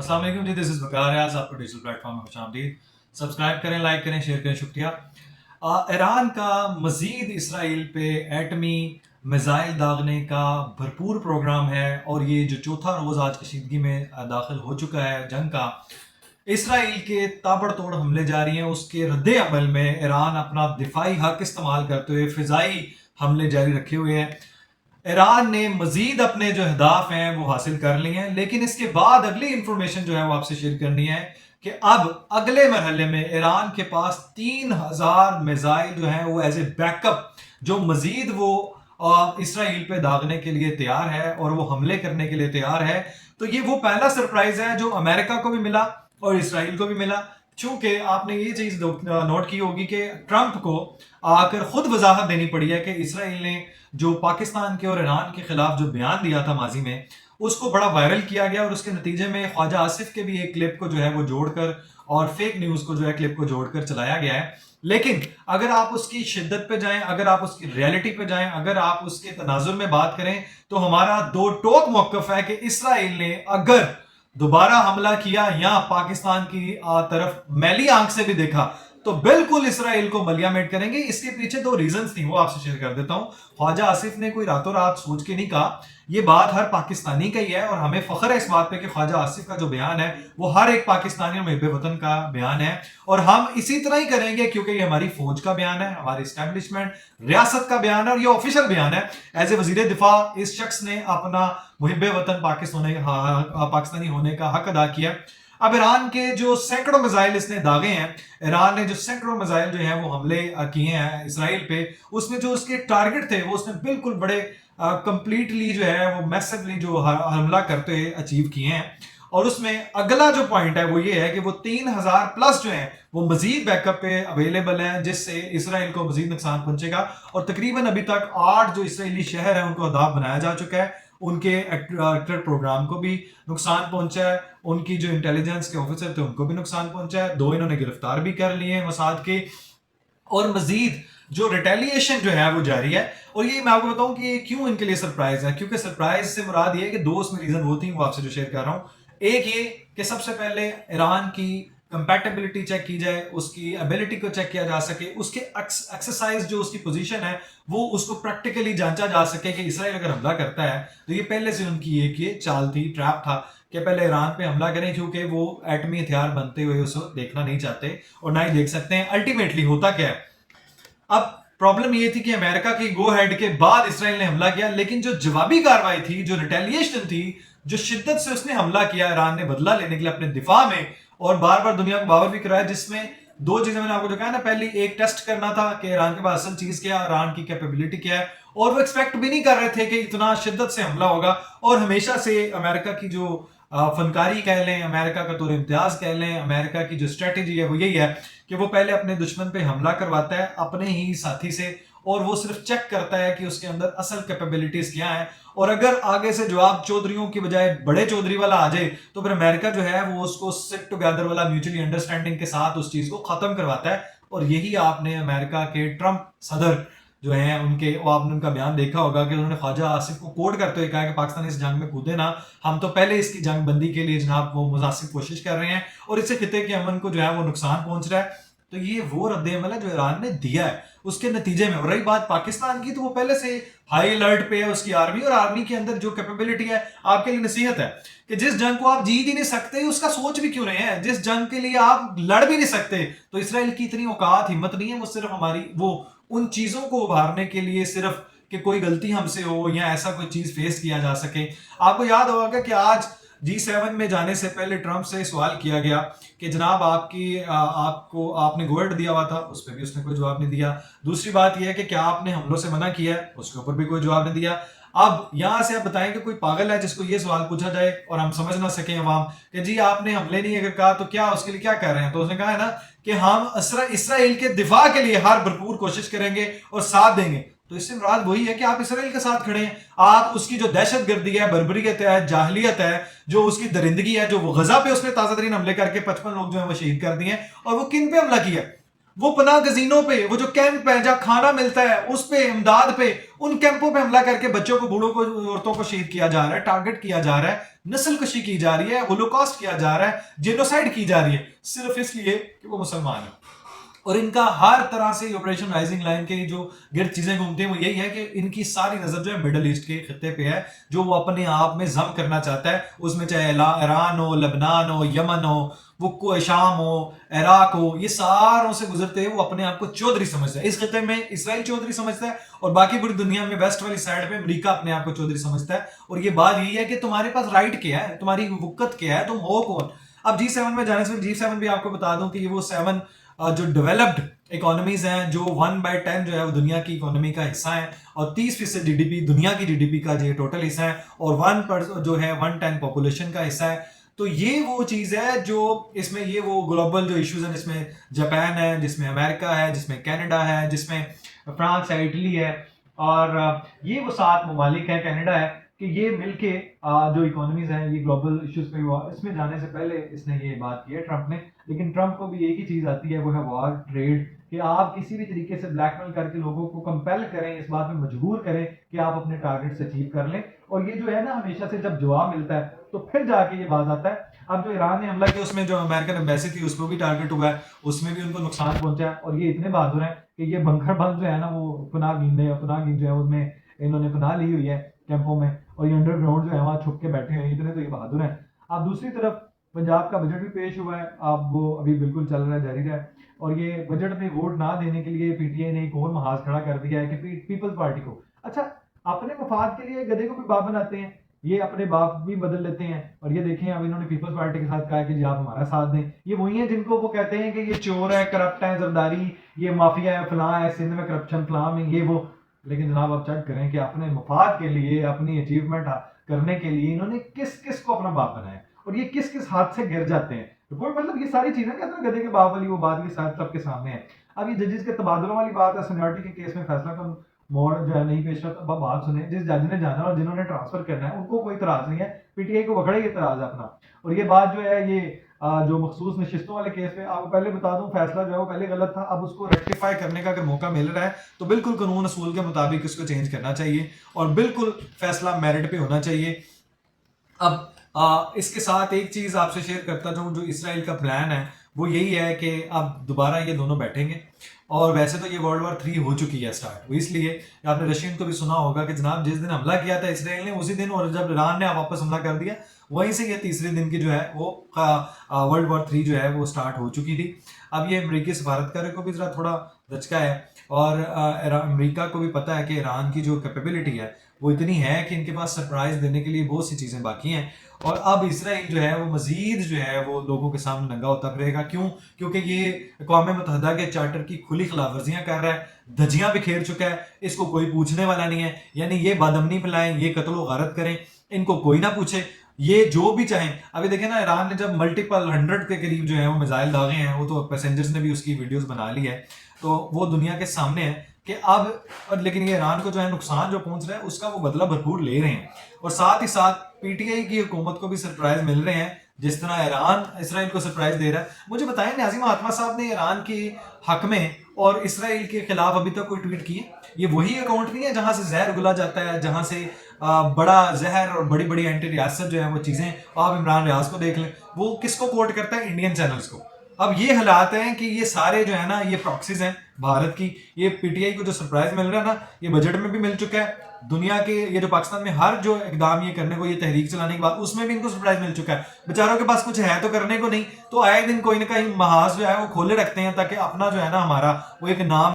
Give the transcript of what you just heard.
अस्सलाम वालेकुम जी, this is वकार रियाज, आपको डिजिटल प्लेटफॉर्म में खुशामदीद। सब्सक्राइब करें, लाइक करें, शेयर करें, शुक्रिया। ईरान का मज़ीद इसराइल पे एटमी मिज़ाइल दागने का भरपूर प्रोग्राम है और ये जो चौथा रोज़ आज कशीदगी में दाखिल हो चुका है जंग का। इसराइल के ताबड़तोड़ हमले जारी हैं, उसके रद्द अमल में ईरान अपना दिफाई हक इस्तेमाल करते हुए फ़िज़ाई हमले जारी रखे हुए हैं। ईरान ने मजीद अपने जो अहदाफ हैं वो हासिल कर लिए हैं, लेकिन इसके बाद अगली इंफॉर्मेशन जो है वो आपसे शेयर करनी है कि अब अगले मरहले में ईरान के पास 3000 मिसाइल जो हैं वो एज ए बैकअप जो मजीद वो इसराइल पे दागने के लिए तैयार है और वो हमले करने के लिए तैयार है। तो ये वो पहला सरप्राइज है जो अमेरिका को भी मिला और इसराइल को भी मिला। चूंकि आपने ये चीज नोट की होगी कि ट्रंप को आकर खुद वजाहत देनी पड़ी है कि इसराइल ने जो पाकिस्तान के और ईरान के खिलाफ जो बयान दिया था माजी में, उसको बड़ा वायरल किया गया और उसके नतीजे में ख्वाजा आसिफ के भी एक क्लिप को जो है वो जोड़कर और फेक न्यूज को जो है क्लिप को जोड़कर चलाया गया है। लेकिन अगर आप उसकी शिद्दत पे जाएं, अगर आप उसकी रियलिटी पे जाएं, अगर आप उसके तनाजुर में बात करें, तो हमारा दो टोक मौकफ है कि इसराइल ने अगर दोबारा हमला किया या पाकिस्तान की तरफ मैली आंख से भी देखा तो बिल्कुल इसराइल को मलियामेट करेंगे। इसके पीछे दो रीजंस थी, वो आपसे शेयर कर देता हूं। ख्वाजा आसिफ ने कोई रातों रात सोच के नहीं कहा, ये बात हर पाकिस्तानी का ही है और हमें फख्र है इस बात पे कि ख्वाजा आसिफ का जो बयान है वो हर एक पाकिस्तानी और मुहिब वतन का बयान है और हम इसी तरह ही करेंगे क्योंकि ये हमारी फौज का बयान है, हमारी इस्टेब्लिशमेंट रियासत का बयान है और ये ऑफिशियल बयान है। एज ए वजीर दिफा इस शख्स ने अपना मुहिब वतन पाकिस्तानी होने का हक अदा किया। अब ईरान के जो सैकड़ों मिसाइल इसने दागे हैं, ईरान ने जो सैकड़ों मिसाइल जो हैं वो हमले किए हैं इसराइल पे, उसमें जो उसके टारगेट थे वो उसने बिल्कुल बड़े कंप्लीटली जो है वो मैसिवली जो हमला करते हुए अचीव किए हैं। और उसमें अगला जो पॉइंट है वो ये है कि वो 3000 प्लस जो है वो मजीद बैकअप पे अवेलेबल हैं जिससे इसराइल को मजीद नुकसान पहुंचेगा। और तकरीबन अभी तक 8 जो इसराइली शहर है उनको अहदाफ बनाया जा चुका है, उनके एक्टर प्रोग्राम को भी नुकसान पहुंचा है, उनकी जो इंटेलिजेंस के ऑफिसर थे उनको भी नुकसान पहुंचा है, 2 इन्होंने गिरफ्तार भी कर लिए हैं मसाद के। और मजीद जो रिटेलिएशन जो है वो जारी है। और ये मैं आपको बताऊं कि क्यों इनके लिए सरप्राइज है, क्योंकि सरप्राइज से मुराद ये है कि 2 उसमें रीजन वो थी, वो आपसे जो शेयर कर रहा हूं। एक ये कि सबसे पहले ईरान की कंपैटिबिलिटी चेक की जाए, उसकी एबिलिटी को चेक किया जा सके, उसके एक्सरसाइज जो उसकी पोजीशन है वो उसको प्रैक्टिकली जांचा जा सके कि इसराइल अगर हमला करता है तो ये पहले से उनकी एक ये चाल थी, ट्रैप था कि पहले ईरान पे हमला करें क्योंकि वो एटमी हथियार बनते हुए उसको देखना नहीं चाहते और ना ही देख सकते हैं। अल्टीमेटली होता क्या है, अब प्रॉब्लम ये थी कि अमेरिका की गो हेड के बाद इसराइल ने हमला किया, लेकिन जो जवाबी कार्रवाई थी, जो रिटेलिएशन थी, जो शिद्दत से उसने हमला किया ईरान ने बदला लेने के लिए अपने दिफा में और बार बार दुनिया को बावर भी कराया, जिसमें 2 चीजें मैंने आपको जो कहा ना, पहली एक टेस्ट करना था कि ईरान के पास असल चीज क्या है, ईरान की कैपेबिलिटी क्या है, और वो एक्सपेक्ट भी नहीं कर रहे थे कि इतना शिद्दत से हमला होगा। और हमेशा से अमेरिका की जो फनकारी कह लें, अमेरिका का तौर इम्तियाज कह लें, अमेरिका की जो स्ट्रेटेजी है वो यही है कि वो पहले अपने दुश्मन पे हमला करवाता है अपने ही साथी से और वो सिर्फ चेक करता है कि उसके अंदर असल कैपेबिलिटीज क्या है। और अगर आगे से जवाब चौधरियों की बजाय बड़े चौधरी वाला आ जाए तो फिर अमेरिका जो है वो उसको सिट टुगेदर वाला म्यूचुअली अंडरस्टैंडिंग के साथ उस चीज को खत्म करवाता है। और यही आपने अमेरिका के ट्रंप सदर जो है उनके, वो आपने उनका बयान देखा होगा कि उन्होंने ख्वाजा आसिफ को कोट करते हुए कहा कि पाकिस्तान इस जंग में कूदे ना, हम तो पहले इसकी जंग बंदी के लिए जनाब वो मुनासिब कोशिश कर रहे हैं और इससे खिते के अमन को जो है वो नुकसान पहुंच रहा है। तो ये वो रद्द अमल है जो ईरान ने दिया है उसके नतीजे में। और रही बात पाकिस्तान की, तो वो पहले से हाई अलर्ट पे है उसकी आर्मी, और आर्मी के अंदर जो कैपेबिलिटी है, आपके लिए नसीहत है कि जिस जंग को आप जीत ही नहीं सकते उसका सोच भी क्यों रहे हैं, जिस जंग के लिए आप लड़ भी नहीं सकते तो इसराइल की इतनी औकात हिम्मत नहीं है, वो सिर्फ हमारी वो उन चीजों को उभारने के लिए सिर्फ कि कोई गलती हमसे हो या ऐसा कोई चीज फेस किया जा सके। आपको याद होगा कि आज G7 में जाने से पहले ट्रंप से सवाल किया गया कि जनाब आपको आपने गो हेड दिया हुआ था, उस पर भी उसने कोई जवाब नहीं दिया। दूसरी बात यह है कि क्या आपने हमलों से मना किया है, उसके ऊपर भी कोई जवाब नहीं दिया। अब यहां से आप बताएं कि कोई पागल है जिसको ये सवाल पूछा जाए और हम समझ ना सके अवाम कि जी आपने हमले नहीं अगर कहा तो क्या उसके लिए क्या कर रहे हैं, तो उसने कहा है ना कि हम इसराइल के दिफा के लिए हर भरपूर कोशिश करेंगे और साथ देंगे। तो इससे मुराद वही है कि आप इसराइल के साथ खड़े हैं, आप उसकी जो दहशतगर्दी है, बर्बरियत है, जाहिलियत है, जो उसकी दरिंदगी है, जो वो गजा पे उसने ताजा तरीन हमले करके 55 लोग जो है वो शहीद कर दिए, और वो किन पे हमला किया, وہ پناہ گزینوں پہ، وہ جو کیمپ ہے جہاں کھانا ملتا ہے اس پہ، امداد پہ، ان کیمپوں پہ حملہ کر کے بچوں کو، بوڑھوں کو، عورتوں کو شہید کیا جا رہا ہے، ٹارگٹ کیا جا رہا ہے، نسل کشی کی جا رہی ہے، ہولوکاسٹ کیا جا رہا ہے، جینوسائیڈ کی جا رہی ہے، صرف اس لیے کہ وہ مسلمان ہیں. اور ان کا ہر طرح سے آپریشن رائزنگ لائن کے جو گرد چیزیں گھومتی ہیں وہ یہی ہے کہ ان کی ساری نظر جو ہے مڈل ایسٹ کے خطے پہ ہے، جو وہ اپنے آپ میں ضم کرنا چاہتا ہے. اس میں چاہے ایران ہو، لبنان ہو، یمن ہو، وہ شام ہو، عراق ہو، یہ ساروں سے گزرتے ہیں وہ اپنے آپ کو چودھری سمجھتا ہے. اس خطے میں اسرائیل چودھری سمجھتا ہے، اور باقی پوری دنیا میں ویسٹ والی سائڈ پہ امریکہ اپنے آپ کو چودھری سمجھتا ہے. اور یہ بات یہی ہے کہ تمہارے پاس رائٹ کیا ہے، تمہاری وقت کیا ہے، تم ہو کون. اب G7 میں جانے سے G7 بھی آپ کو بتا دوں کہ یہ وہ 7 جو ڈیولپڈ اکانومیز ہیں، جو 1/10 جو ہے وہ دنیا کی اکانومی کا حصہ ہیں، اور 30% GDP دنیا کی GDP کا جو ٹوٹل حصہ ہے، اور 1% جو ہے 110 پاپولیشن کا حصہ ہے. تو یہ وہ چیز ہے جو اس میں یہ وہ گلوبل جو ایشوز ہیں، جس میں جاپان ہے، جس میں امریکہ ہے، جس میں کینیڈا ہے، جس میں فرانس ہے، اٹلی ہے، اور یہ وہ 7 ممالک ہیں، کینیڈا ہے، کہ یہ مل کے جو اکانومیز ہیں یہ گلوبل ایشوز پہ ہوا. اس میں جانے سے پہلے اس نے یہ بات کی ہے ٹرمپ نے، لیکن ٹرمپ کو بھی ایک ہی چیز آتی ہے، وہ ہے وار، ٹریڈ، کہ آپ کسی بھی طریقے سے بلیک میل کر کے لوگوں کو کمپیل کریں، اس بات میں مجبور کریں کہ آپ اپنے ٹارگیٹس اچیو کر لیں. اور یہ جو ہے نا ہمیشہ سے جب جواب ملتا ہے تو پھر جا کے یہ باز آتا ہے. اب جو ایران نے حملہ کیا اس میں جو امریکن ایمبیسی تھی اس کو بھی ٹارگیٹ ہوا ہے، اس میں بھی ان کو نقصان پہنچا ہے. اور یہ اتنے بہادر ہیں کہ یہ بنکر بند جو ہے نا وہ پناہ گزین جو ہے ان میں انہوں نے پناہ لی ہوئی ہے کیمپوں میں، اور یہ انڈر گراؤنڈ جو ہے وہاں چھپ کے بیٹھے ہیں. اتنے تو یہ بہادر ہیں. اب دوسری طرف پنجاب کا بجٹ بھی پیش ہوا ہے، اب وہ ابھی بالکل چل رہا ہے، جاری رہا ہے. اور یہ بجٹ میں ووٹ نہ دینے کے لیے پی ٹی آئی نے ایک اور محاذ کھڑا کر دیا ہے کہ پیپلز پارٹی کو، اچھا اپنے مفاد کے لیے گدھے کو بھی باپ بناتے ہیں، یہ اپنے باپ بھی بدل لیتے ہیں. اور یہ دیکھیں اب انہوں نے پیپلز پارٹی کے ساتھ کہا کہ جی آپ ہمارا ساتھ دیں. یہ وہی ہیں جن کو وہ کہتے ہیں کہ یہ چور ہے، کرپٹ ہے، زرداری، یہ مافیا ہے، فلاں ہے، سندھ میں کرپشن، فلاں میں یہ وہ. لیکن جناب آپ چیک کریں کہ اپنے مفاد کے لیے، اپنی اچیومنٹ کرنے کے لیے انہوں نے کس کس کو اپنا باپ بنایا، اور یہ کس کس ہاتھ سے گر جاتے ہیں. مطلب یہ ساری چیزیں کہتے ہیں گدھے کے باپ والی وہ بات کے ساتھ سب کے سامنے ہے. اب یہ ججز کے تبادلوں والی بات ہے، سینیورٹی کے کیس میں فیصلہ کا موڑ جو ہے نہیں پیش کرتا. اب بات سنیں، جس جج نے جانا اور جنہوں نے ٹرانسفر کرنا ہے ان کو کوئی اعتراض نہیں ہے، پی ٹی آئی کو بکڑے ہی اعتراض ہے اپنا. اور یہ بات جو ہے یہ جو مخصوص نشستوں والے کیس میں، آپ کو پہلے بتا دوں فیصلہ جو ہے وہ پہلے غلط تھا، اب اس کو ریکٹیفائی کرنے کا اگر موقع مل رہا ہے تو بالکل قانون اصول کے مطابق اس کو چینج کرنا چاہیے، اور بالکل فیصلہ میرٹ پہ ہونا چاہیے. اب اس کے ساتھ ایک چیز آپ سے شیئر کرتا ہوں، جو اسرائیل کا پلان ہے وہ یہی ہے کہ اب دوبارہ یہ دونوں بیٹھیں گے. اور ویسے تو یہ ورلڈ وار 3 ہو چکی ہے اسٹارٹ، وہ اس لیے آپ نے رشین کو بھی سنا ہوگا کہ جناب جس دن حملہ کیا تھا اسرائیل نے اسی دن، اور جب ایران نے واپس حملہ کر دیا وہیں سے یہ تیسرے دن کی جو ہے وہ ورلڈ وار 3 جو ہے وہ اسٹارٹ ہو چکی تھی. اب یہ امریکی سفارتکار کو بھی ذرا تھوڑا دھچکا ہے، اور امریکہ کو بھی پتہ ہے کہ ایران کی جو کیپیبلٹی ہے وہ اتنی ہے کہ ان کے پاس سرپرائز دینے کے لیے بہت سی چیزیں باقی ہیں. اور اب اسرائیل جو ہے وہ مزید جو ہے وہ لوگوں کے سامنے ننگا ہوتا رہے گا. کیوں؟ کیونکہ یہ اقوام متحدہ کے چارٹر کی کھلی خلاف ورزیاں کر رہا ہے، دھجیاں بکھیر چکا ہے، اس کو کوئی پوچھنے والا نہیں ہے. یعنی یہ بادامنی پھیلائیں، یہ قتل و غارت کریں، ان کو کوئی نہ پوچھے، یہ جو بھی چاہیں. ابھی دیکھیں نا ایران نے جب ملٹیپل 100 کے قریب جو ہے وہ میزائل داغے ہیں، وہ تو پیسنجرز نے بھی اس کی ویڈیوز بنا لی ہے، تو وہ دنیا کے سامنے ہے کہ اب. لیکن یہ ایران کو جو ہے نقصان جو پہنچ رہا ہے اس کا وہ بدلہ بھرپور لے رہے ہیں. اور ساتھ ہی ساتھ پی ٹی آئی کی حکومت کو بھی سرپرائز مل رہے ہیں، جس طرح ایران اسرائیل کو سرپرائز دے رہا ہے. مجھے بتائیں ناظم آتما صاحب نے ایران کے حق میں اور اسرائیل کے خلاف ابھی تک کوئی ٹویٹ کی ہے؟ یہ وہی اکاؤنٹ نہیں ہے جہاں سے زہر اگلا جاتا ہے، جہاں سے بڑا زہر اور بڑی بڑی اینٹی ریاست جو ہے وہ چیزیں، آپ عمران ریاض کو دیکھ لیں، وہ کس کو کوٹ کرتا ہے؟ انڈین چینلز کو. اب یہ حالات ہیں کہ یہ سارے جو ہے نا یہ پراکسیز ہیں بھارت کی. یہ پی ٹی آئی کو جو سرپرائز مل رہا ہے نا یہ بجٹ میں بھی مل چکا ہے، دنیا کے یہ جو پاکستان میں ہر جو اقدام یہ کرنے کو، یہ تحریک چلانے کے بعد اس میں بھی ان کو سرپرائز مل چکا ہے. بیچاروں کے پاس کچھ ہے تو کرنے کو نہیں، تو آئے دن کوئی نہ کہیں محاذ جو ہے وہ کھولے رکھتے ہیں تاکہ اپنا جو ہے نا ہمارا وہ ایک نام